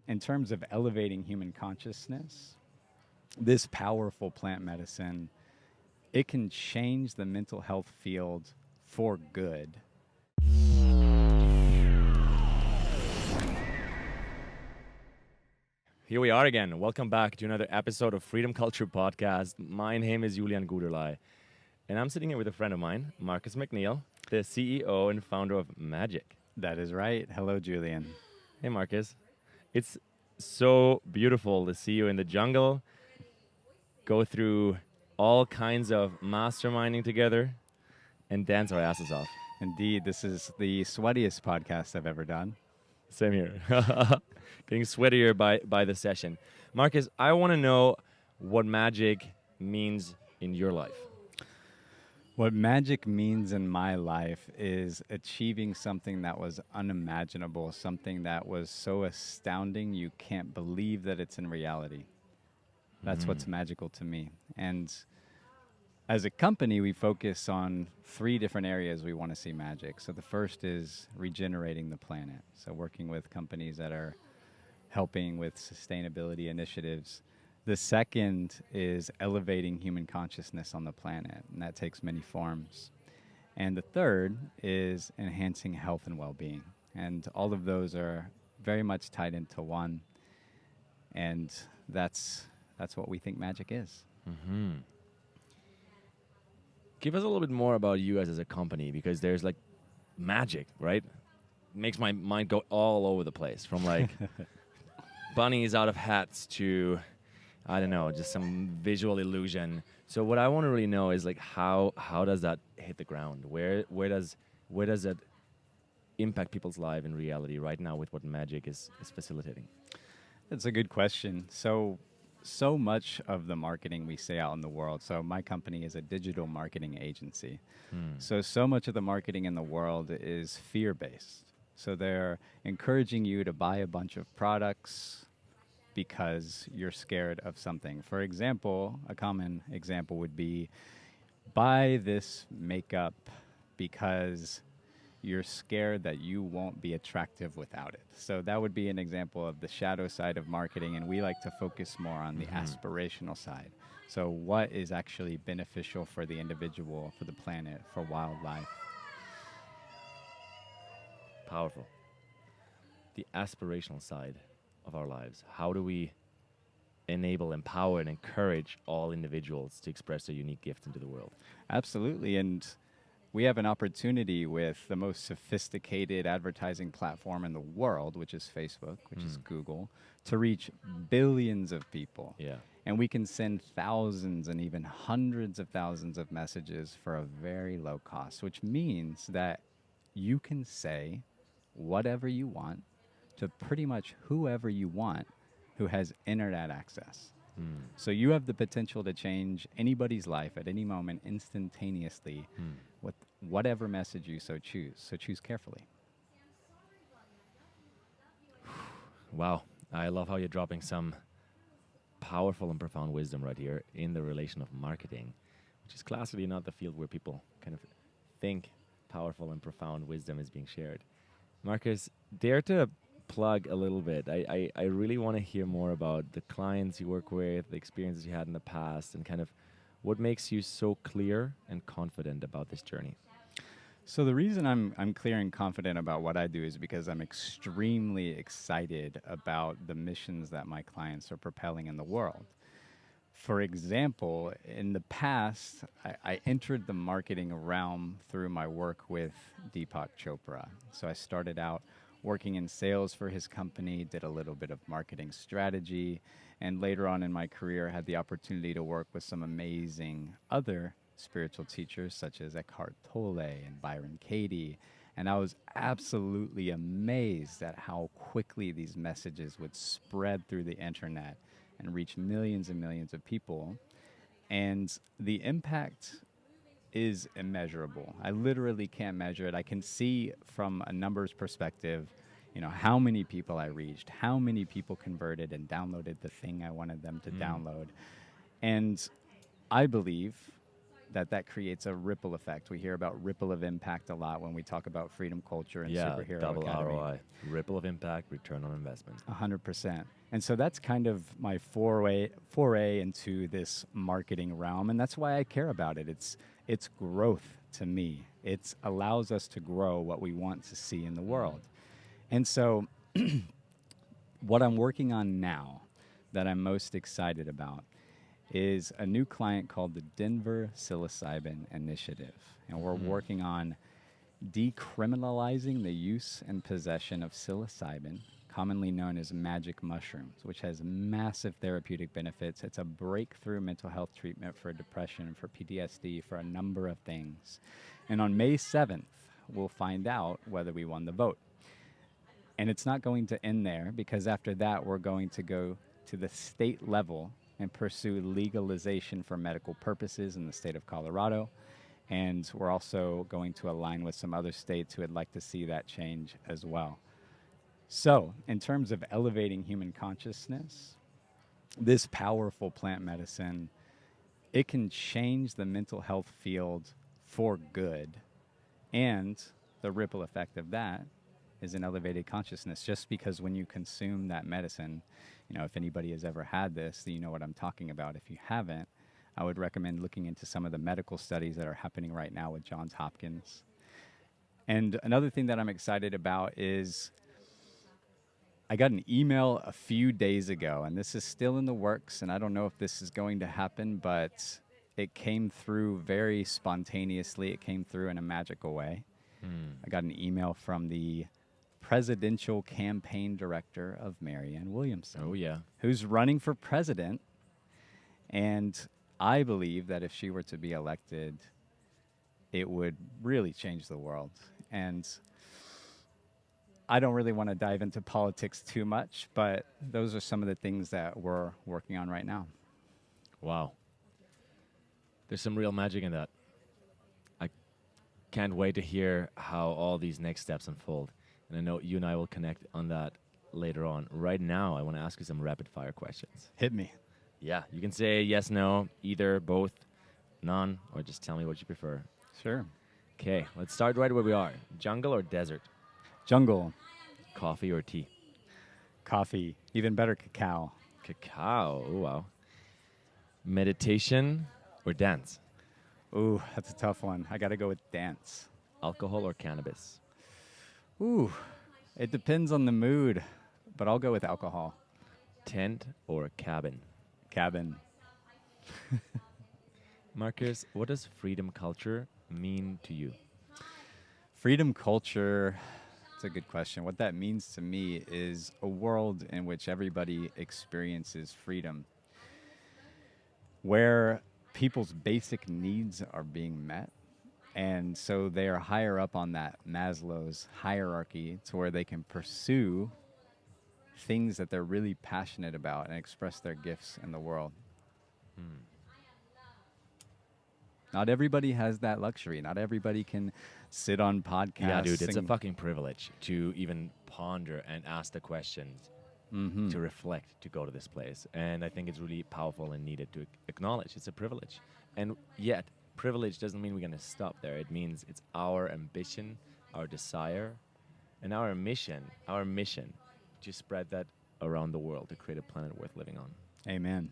in terms of elevating human consciousness, this powerful plant medicine, it can change the mental health field for good. Here we are again. Welcome back to another episode of Freedom Culture Podcast. My name is Julian Guderlei, and I'm sitting here with a friend of mine, Marcus McNeill, the CEO and founder of Magic. That is right. Hello, Julian. Hey, Marcus. It's so beautiful to see you in the jungle, go through all kinds of masterminding together, and dance our asses off. Indeed, this is the sweatiest podcast I've ever done. Same here. Getting sweatier by the session. Marcus, I want to know what magic means in your life. What magic means in my life is achieving something that was unimaginable, something that was so astounding you can't believe that it's in reality. That's what's magical to me. And as a company, we focus on 3 different areas we want to see magic. So the first is regenerating the planet. So working with companies that are helping with sustainability initiatives. The second is elevating human consciousness on the planet, and that takes many forms. And the third is enhancing health and well-being. And all of those are very much tied into one. And that's what we think magic is. Mm-hmm. Give us a little bit more about you as a company, because there's like magic, right? Makes my mind go all over the place, from like bunnies out of hats to, I don't know, just some visual illusion. So what I want to really know is like how does that hit the ground? Where does it impact people's life in reality right now with what magic is facilitating? That's a good question. So much of the marketing we see out in the world. So my company is a digital marketing agency. So much of the marketing in the world is fear-based. So they're encouraging you to buy a bunch of products because you're scared of something. For example, a common example would be buy this makeup because you're scared that you won't be attractive without it. So that would be an example of the shadow side of marketing, and we like to focus more on the aspirational side. So what is actually beneficial for the individual, for the planet, for wildlife? Powerful. The aspirational side of our lives. How do we enable, empower, and encourage all individuals to express their unique gift into the world? Absolutely. And we have an opportunity with the most sophisticated advertising platform in the world, which is Facebook, which is Google, to reach billions of people. Yeah. And we can send thousands and even hundreds of thousands of messages for a very low cost, which means that you can say whatever you want to pretty much whoever you want who has internet access. So you have the potential to change anybody's life at any moment instantaneously with whatever message you so choose. So choose carefully. Wow. I love how you're dropping some powerful and profound wisdom right here in the relation of marketing, which is classically not the field where people kind of think powerful and profound wisdom is being shared. Marcus, dare to plug a little bit. I really want to hear more about the clients you work with, the experiences you had in the past, and kind of what makes you so clear and confident about this journey. So the reason I'm clear and confident about what I do is because I'm extremely excited about the missions that my clients are propelling in the world. For example, in the past, I entered the marketing realm through my work with Deepak Chopra. So I started out working in sales for his company, did a little bit of marketing strategy, and later on in my career had the opportunity to work with some amazing other spiritual teachers such as Eckhart Tolle and Byron Katie. And I was absolutely amazed at how quickly these messages would spread through the internet and reach millions and millions of people. And the impact is immeasurable. I literally can't measure it. I can see from a numbers perspective, how many people I reached, how many people converted and downloaded the thing I wanted them to download. And I believe that creates a ripple effect. We hear about ripple of impact a lot when we talk about freedom culture and Yeah, Superhero double Academy. ROI. Ripple of impact, return on investment. 100%. And so that's kind of my foray into this marketing realm, and that's why I care about it. It's growth to me. It allows us to grow what we want to see in the world. And so what I'm working on now that I'm most excited about is a new client called the Denver Psilocybin Initiative. And we're working on decriminalizing the use and possession of psilocybin, commonly known as magic mushrooms, which has massive therapeutic benefits. It's a breakthrough mental health treatment for depression, for PTSD, for a number of things. And on May 7th, we'll find out whether we won the vote. And it's not going to end there, because after that, we're going to go to the state level and pursue legalization for medical purposes in the state of Colorado. And we're also going to align with some other states who would like to see that change as well. So, in terms of elevating human consciousness, this powerful plant medicine, it can change the mental health field for good. And the ripple effect of that is an elevated consciousness. Just because when you consume that medicine, you know, if anybody has ever had this, you know what I'm talking about. If you haven't, I would recommend looking into some of the medical studies that are happening right now with Johns Hopkins. And another thing that I'm excited about is I got an email a few days ago, and this is still in the works, and I don't know if this is going to happen, but it came through very spontaneously. It came through in a magical way. I got an email from the presidential campaign director of Marianne Williamson. Oh, yeah. Who's running for president. And I believe that if she were to be elected, it would really change the world. And I don't really want to dive into politics too much, but those are some of the things that we're working on right now. Wow. There's some real magic in that. I can't wait to hear how all these next steps unfold. And I know you and I will connect on that later on. Right now, I want to ask you some rapid fire questions. Hit me. Yeah, you can say yes, no, either, both, none, or just tell me what you prefer. Sure. Okay, let's start right where we are. Jungle or desert? Jungle. Coffee or tea? Coffee. Even better, cacao. Cacao. Oh, wow. Meditation or dance? Ooh, that's a tough one. I got to go with dance. Alcohol or cannabis? Ooh, it depends on the mood, but I'll go with alcohol. Tent or cabin? Cabin. Marcus, what does freedom culture mean to you? Freedom culture, it's a good question. What that means to me is a world in which everybody experiences freedom, where people's basic needs are being met. And so they are higher up on that Maslow's hierarchy to where they can pursue things that they're really passionate about and express their gifts in the world. Not everybody has that luxury. Not everybody can sit on podcasts. Yeah, dude, it's a fucking privilege to even ponder and ask the questions, to reflect, to go to this place. And I think it's really powerful and needed to acknowledge. It's a privilege. And yet, privilege doesn't mean we're going to stop there. It means it's our ambition, our desire, and our mission to spread that around the world, to create a planet worth living on. Amen.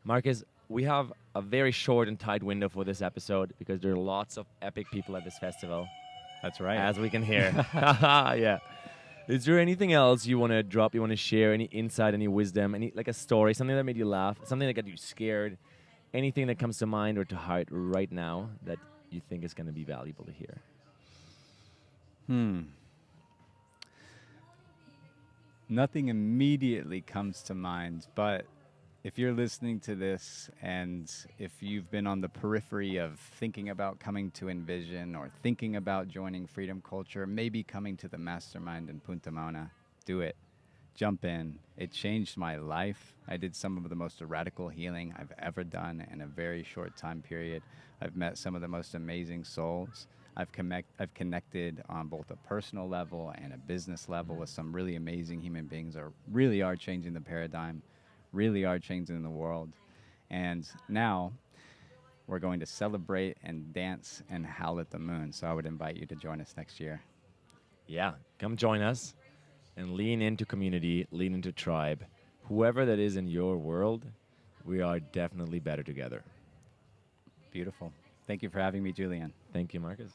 Marcus, we have a very short and tight window for this episode because there are lots of epic people at this festival. That's right. As we can hear. Yeah. Is there anything else you want to drop, you want to share, any insight, any wisdom, any like a story, something that made you laugh, something that got you scared, anything that comes to mind or to heart right now that you think is going to be valuable to hear? Nothing immediately comes to mind, but if you're listening to this and if you've been on the periphery of thinking about coming to Envision or thinking about joining Freedom Culture, maybe coming to the mastermind in Punta Mona, do it. Jump in. It changed my life. I did some of the most radical healing I've ever done in a very short time period. I've met some of the most amazing souls. I've connected on both a personal level and a business level with some really amazing human beings that really are changing the paradigm, really are changing the world. And now We're going to celebrate and dance and howl at the moon. So I would invite you to join us next year. Yeah, come join us and lean into community, lean into tribe. Whoever that is in your world, we are definitely better together. Beautiful. Thank you for having me, Julian. Thank you, Marcus.